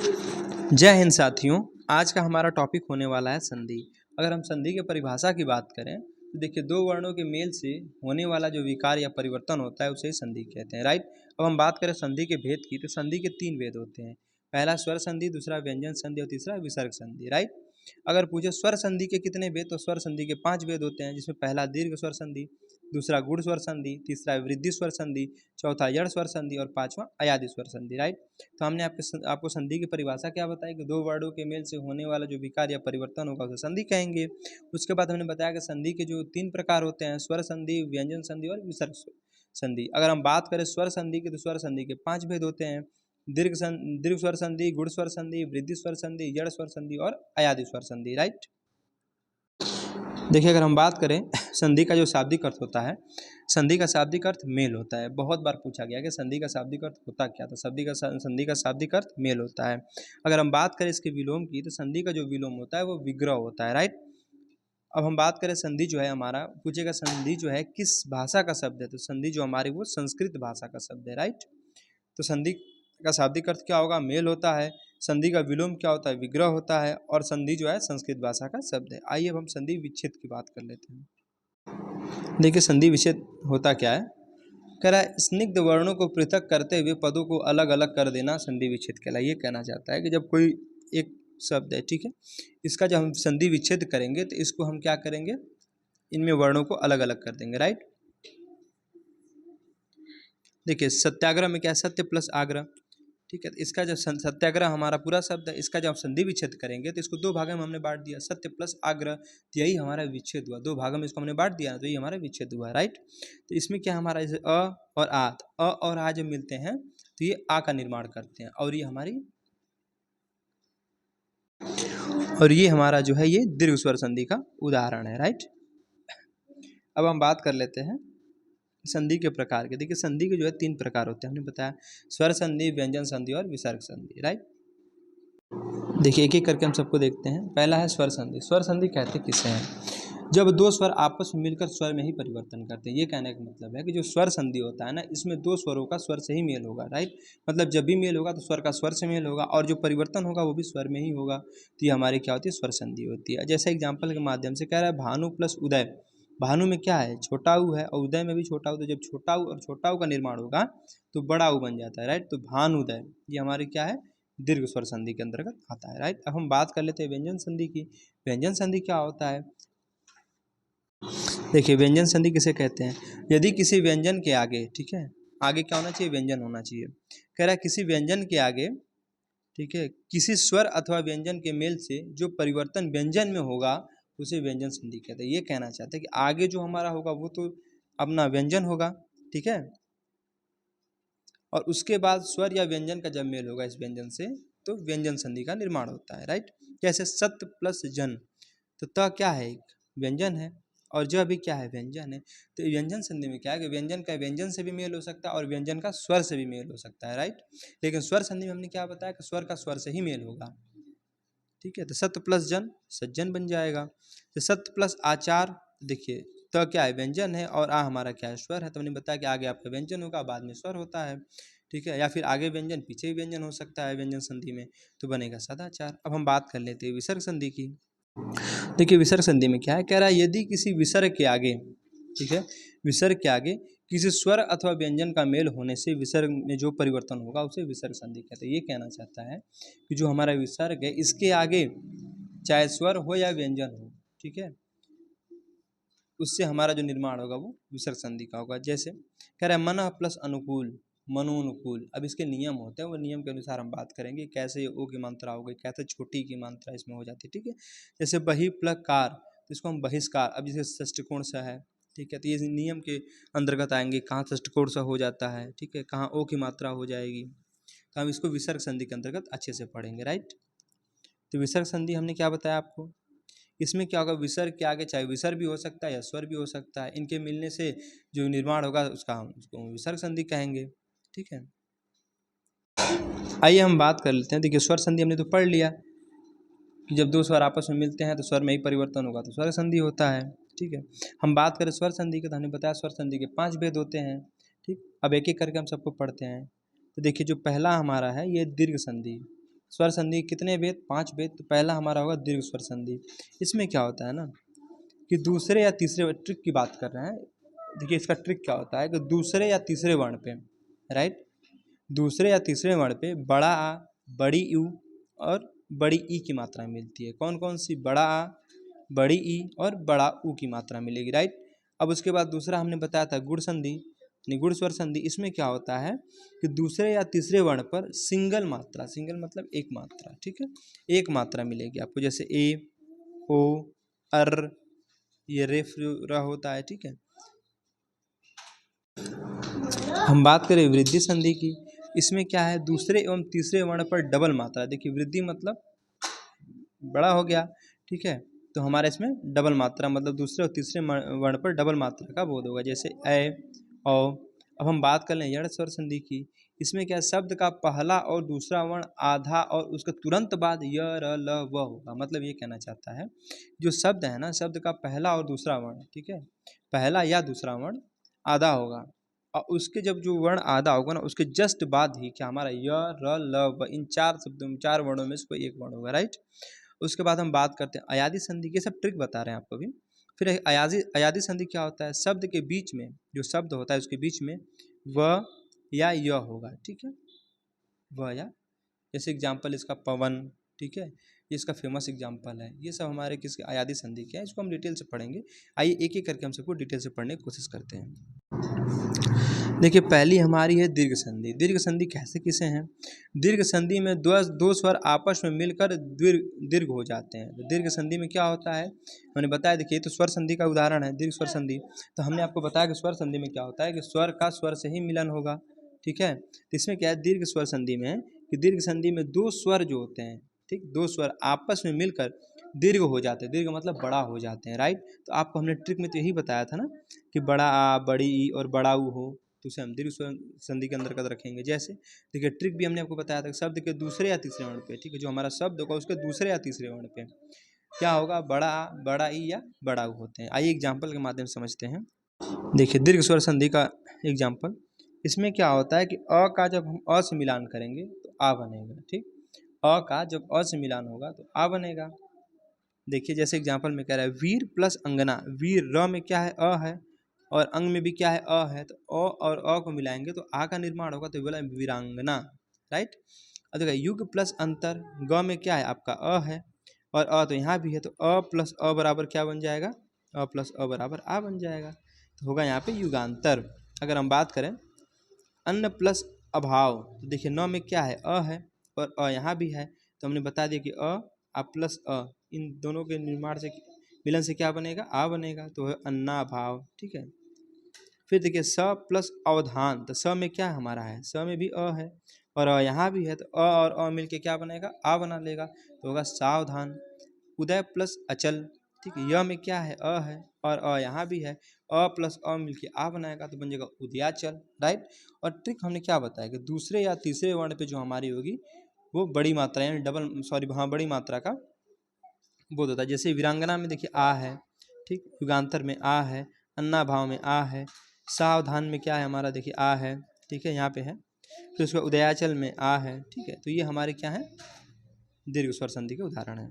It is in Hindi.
जय हिंद साथियों। आज का हमारा टॉपिक होने वाला है संधि। अगर हम संधि की परिभाषा की बात करें तो देखिए, दो वर्णों के मेल से होने वाला जो विकार या परिवर्तन होता है उसे ही संधि कहते हैं, राइट। अब हम बात करें संधि के भेद की, तो संधि के तीन भेद होते हैं। पहला स्वर संधि, दूसरा व्यंजन संधि और तीसरा विसर्ग संधि, राइट। अगर पूछे स्वर संधि के कितने भेद, तो स्वर संधि के 5 भेद होते हैं, जिसमें पहला दीर्घ स्वर संधि, दूसरा गुण स्वर संधि, तीसरा वृद्धि स्वर संधि, चौथा यड़ स्वर संधि और पांचवा अयादि स्वर संधि, राइट। तो हमने आपको संधि की परिभाषा क्या बताई कि दो वर्णों के मेल से होने वाला जो विकार या परिवर्तन होगा उसे संधि कहेंगे। उसके बाद हमने बताया कि संधि के जो 3 प्रकार होते हैं, स्वर संधि, व्यंजन संधि और विसर्ग संधि। अगर हम बात करें स्वर संधि की, तो स्वर संधि के 5 भेद होते हैं। दीर्घ स्वर संधि, गुण स्वर संधि, वृद्धि स्वर संधि, यड़ स्वर संधि और अयादि स्वर संधि, राइट। देखिए, अगर हम बात करें संधि का जो शाब्दिक अर्थ होता है, संधि का शाब्दिक अर्थ मेल होता है। बहुत बार पूछा गया कि संधि का शाब्दिक अर्थ होता क्या था। संधि का शाब्दिक अर्थ मेल होता है। अगर हम बात करें इसके विलोम की, तो संधि का जो विलोम होता है वो विग्रह होता है, राइट। अब हम बात करें संधि जो है हमारा, पूछेगा संधि जो है किस भाषा का शब्द है, तो संधि जो हमारी वो संस्कृत भाषा का शब्द है, राइट। तो संधि का शाब्दिक अर्थ क्या होगा, मेल होता है। संधि का विलोम क्या होता है, विग्रह होता है। और संधि जो है संस्कृत भाषा का शब्द है। आइए अब हम संधि विच्छेद की बात कर लेते हैं। देखिए, संधि विच्छेद होता क्या है। कह रहा है स्निग्ध वर्णों को पृथक करते हुए पदों को अलग अलग कर देना संधि विच्छेद कहलाता है। ये कहना चाहता है कि जब कोई एक शब्द है, ठीक है, इसका जब हम संधि विच्छेद करेंगे तो इसको हम क्या करेंगे, इनमें वर्णों को अलग अलग कर देंगे, राइट। देखिए, सत्याग्रह में क्या है, सत्य प्लस आग्रह, ठीक है। तो इसका जब सत्याग्रह हमारा पूरा शब्द है, इसका जब हम संधि विच्छेद करेंगे तो इसको दो भागों में हमने बांट दिया, सत्य प्लस आग्रह, तो यही हमारा विच्छेद हुआ। दो भागों में इसको हमने बांट दिया तो यही हमारा विच्छेद हुआ, राइट। तो इसमें क्या हमारा जैसे अ और आ, तो अ और आ जब मिलते हैं तो ये आ का निर्माण करते हैं, और ये हमारा जो है ये दीर्घ स्वर संधि का उदाहरण है, राइट। अब हम बात कर लेते हैं संधि के प्रकार के। देखिए, संधि के जो है 3 प्रकार होते हैं, हमने बताया स्वर संधि, व्यंजन संधि और विसर्ग संधि, राइट। देखिए, एक एक करके हम सबको देखते हैं। पहला है स्वर संधि। स्वर संधि कहते किसे हैं, जब दो स्वर आपस में मिलकर स्वर में ही परिवर्तन करते हैं। ये कहने का मतलब है कि जो स्वर संधि होता है ना, इसमें दो स्वरों का स्वर से ही मेल होगा, राइट। मतलब जब भी मेल होगा तो स्वर का स्वर से मेल होगा, और जो परिवर्तन होगा वो भी स्वर में ही होगा। तो ये हमारी क्या होती है, स्वर संधि होती है। जैसे एग्जाम्पल के माध्यम से कह रहा है भानु प्लस उदय। भानु में क्या है, छोटा ऊ है, और उदय में भी छोटा ऊ। तो जब छोटा ऊ और छोटा ऊ का निर्माण होगा तो बड़ा ऊ बन जाता है, राइट। तो भानुदय ये हमारी क्या है, दीर्घ स्वर संधि के अंतर्गत आता है, राइट। अब हम बात कर लेते हैं व्यंजन संधि की। व्यंजन संधि क्या होता है, देखिए व्यंजन संधि किसे कहते हैं, यदि किसी व्यंजन के आगे, ठीक है, आगे क्या होना चाहिए, व्यंजन होना चाहिए। कह रहा है किसी व्यंजन के आगे, ठीक है, किसी स्वर अथवा व्यंजन के मेल से जो परिवर्तन व्यंजन में होगा उसे व्यंजन संधि कहते हैं। ये कहना चाहते हैं कि आगे जो हमारा होगा वो तो अपना व्यंजन होगा, ठीक है, और उसके बाद स्वर या व्यंजन का जब मेल होगा इस व्यंजन से तो व्यंजन संधि का निर्माण होता है, राइट। जैसे सत्य प्लस जन, तो त क्या है, एक व्यंजन है, और ज भी क्या है, व्यंजन है। तो व्यंजन संधि में क्या है कि व्यंजन का व्यंजन से भी मेल हो सकता है और व्यंजन का स्वर से भी मेल हो सकता है, राइट। लेकिन स्वर संधि में हमने क्या बताया कि स्वर का स्वर से ही मेल होगा, ठीक है। तो सत्य प्लस जन सज्जन बन जाएगा। तो सत्य प्लस आचार, देखिए त क्या है, व्यंजन है, और आ हमारा क्या है, स्वर है। तो हमने बताया कि आगे आपका व्यंजन होगा, बाद में स्वर होता है, ठीक है, या फिर आगे व्यंजन पीछे भी व्यंजन हो सकता है व्यंजन संधि में, तो बनेगा सदाचार। अब हम बात कर लेते हैं विसर्ग संधि की। देखिए, विसर्ग संधि में क्या है, कह रहा है यदि किसी विसर्ग के आगे, ठीक है, विसर्ग के आगे किसी स्वर अथवा व्यंजन का मेल होने से विसर्ग में जो परिवर्तन होगा उसे विसर्ग संधि कहते हैं। ये कहना चाहता है कि जो हमारा विसर्ग है इसके आगे चाहे स्वर हो या व्यंजन हो, ठीक है, उससे हमारा जो निर्माण होगा वो विसर्ग संधि का होगा। जैसे कह रहा है मन प्लस अनुकूल, मनोनुकूल। अब इसके नियम होते हैं, वो नियम के अनुसार हम बात करेंगे कैसे ओ की मात्रा हो गई, कैसे छोटी की मात्रा इसमें हो जाती है, ठीक है। जैसे बही प्लस कार, तो इसको हम बहिष्कार। अब जैसे षष्टकोण सा है, ठीक है, तो ये नियम के अंतर्गत आएंगे, कहाँ षष्टकोण सा हो जाता है, ठीक है, कहाँ ओ की मात्रा हो जाएगी। तो हम इसको विसर्ग संधि के अंतर्गत अच्छे से पढ़ेंगे, राइट। तो विसर्ग संधि हमने क्या बताया आपको, इसमें क्या होगा, विसर्ग के आगे चाहे विसर्ग भी हो सकता है या स्वर भी हो सकता है, इनके मिलने से जो निर्माण होगा उसका हम उसको विसर्ग संधि कहेंगे, ठीक है। आइए हम बात कर लेते हैं। देखिए, स्वर संधि हमने तो पढ़ लिया कि जब दो स्वर आपस में मिलते हैं तो स्वर में ही परिवर्तन होगा तो स्वर संधि होता है, ठीक है। हम बात करें स्वर संधि की, तो हमने बताया स्वर संधि के 5 भेद होते हैं, ठीक। अब एक एक करके हम सबको पढ़ते हैं। तो देखिए, जो पहला हमारा है ये दीर्घ संधि, स्वर संधि कितने भेद, 5 भेद। तो पहला हमारा होगा दीर्घ स्वर संधि। इसमें क्या होता है ना कि दूसरे या तीसरे, ट्रिक की बात कर रहे हैं। देखिए इसका ट्रिक क्या होता है कि दूसरे या तीसरे वर्ण पे, राइट, दूसरे या तीसरे वर्ण पे बड़ा आ, बड़ी यू और बड़ी ई की मात्रा मिलती है। कौन कौन सी? बड़ा आ, बड़ी ई और बड़ा ऊ की मात्रा मिलेगी, राइट। अब उसके बाद दूसरा हमने बताया था गुण संधि, गुण स्वर संधि। इसमें क्या होता है कि दूसरे या तीसरे वर्ण पर सिंगल मात्रा, सिंगल मतलब एक मात्रा, ठीक है, एक मात्रा मिलेगी आपको, जैसे ए, ओ, अर, ये रेफ र होता है, ठीक है। हम बात करें वृद्धि संधि की। इसमें क्या है, दूसरे एवं तीसरे वर्ण पर डबल मात्रा। देखिए वृद्धि मतलब बड़ा हो गया, ठीक है, तो हमारे इसमें डबल मात्रा मतलब दूसरे और तीसरे वर्ण पर डबल मात्रा का बोध होगा, जैसे ए, औ। अब हम बात कर लें यण स्वर संधि की। इसमें क्या है, शब्द का पहला और दूसरा वर्ण आधा और उसके तुरंत बाद य, र, ल, व होगा। मतलब ये कहना चाहता है जो शब्द है ना, शब्द का पहला और दूसरा वर्ण, ठीक है, पहला या दूसरा वर्ण आधा होगा और उसके जब जो वर्ण आधा होगा ना, उसके जस्ट बाद ही क्या हमारा य, र, ल, व, इन चार शब्दों, चार वर्णों में से कोई एक वर्ण होगा, राइट। उसके बाद हम बात करते हैं अयादी संधि की। सब ट्रिक बता रहे हैं आपको भी। फिर अयादी संधि क्या होता है, शब्द के बीच में जो शब्द होता है उसके बीच में व या य होगा, ठीक है, व या। जैसे एग्जाम्पल इसका पवन, ठीक है, ये इसका फेमस एग्जाम्पल है। ये सब हमारे किसके, अयादी संधि के हैं। इसको हम डिटेल से पढ़ेंगे। आइए एक एक करके हम सबको डिटेल से पढ़ने की कोशिश करते हैं। देखिए पहली हमारी है दीर्घ संधि। दीर्घ संधि कैसे किसे हैं? दीर्घ संधि में दो स्वर आपस में मिलकर दीर्घ हो जाते हैं। तो दीर्घ संधि में क्या होता है, मैंने बताया। देखिए तो स्वर संधि का उदाहरण है दीर्घ स्वर संधि। तो हमने आपको बताया कि स्वर संधि में क्या होता है कि स्वर का स्वर से ही मिलन होगा, ठीक है। तो इसमें क्या है, दीर्घ स्वर संधि में कि दीर्घ संधि में दो स्वर जो होते हैं, ठीक, दो स्वर आपस में मिलकर दीर्घ हो जाते हैं। दीर्घ मतलब बड़ा हो जाते हैं, राइट। तो आपको हमने ट्रिक में तो यही बताया था ना कि बड़ा आ, बड़ी ई और बड़ा ऊ हो, तो उसे हम दीर्घ स्वर संधि के अंतर्गत रखेंगे। जैसे देखिए ट्रिक भी हमने आपको बताया था, शब्द के दूसरे या तीसरे वर्ण पे, ठीक है, जो हमारा शब्द होगा उसके दूसरे या तीसरे वर्ण पे क्या होगा, बड़ा आ, बड़ा ई या बड़ा ऊ होते हैं। आइए एग्जाम्पल के माध्यम से समझते हैं। देखिए दीर्घ स्वर संधि का एग्जाम्पल। इसमें क्या होता है कि अ का जब हम अ से मिलान करेंगे तो आ बनेगा, ठीक। अ का जब अ से मिलान होगा तो आ बनेगा। देखिए जैसे एग्जाम्पल में कह रहा है वीर प्लस अंगना। वीर र में क्या है, अ है, और अंग में भी क्या है, अ है। तो अ और अ को मिलाएंगे तो आ का निर्माण होगा, तो बोला वीरांगना, राइट। और देखिए युग प्लस अंतर। ग में क्या है आपका, अ है, और अ तो यहाँ भी है, तो अ प्लस अ बराबर क्या बन जाएगा, अ प्लस अ बराबर आ बन जाएगा। तो होगा यहाँ पे युगांतर। अगर हम बात करें अन्न प्लस अभाव, तो देखिए न में क्या है, अ है, और अ यहाँ भी है, तो हमने बता दिया कि अ प्लस अ, इन दोनों के निर्माण से मिलन से क्या बनेगा, आ बनेगा, तो है अन्ना भाव, ठीक है। फिर देखिए स प्लस अवधान। तो स में क्या हमारा है, स में भी अ है, और अ यहाँ भी है, तो अ और अ मिलके क्या बनेगा, आ बना लेगा, तो होगा सावधान। उदय प्लस अचल, ठीक है, य में क्या है, अ है, और अ यहाँ भी है, अ प्लस अ मिलके आ बनाएगा, तो बन जाएगा उदयाचल, राइट। और ट्रिक हमने क्या बताया कि दूसरे या तीसरे वर्ण पे जो हमारी होगी वो बड़ी मात्रा यानी डबल, सॉरी हाँ, बड़ी मात्रा का बोध होता है। जैसे वीरांगना में देखिए आ है, ठीक, युगांतर में आ है, अन्ना भाव में आ है, सावधान में क्या है हमारा, देखिए आ है, ठीक है, यहाँ पे है। फिर उसका उदयाचल में आ है, ठीक है। तो ये हमारे क्या है, दीर्घ स्वर संधि के उदाहरण है।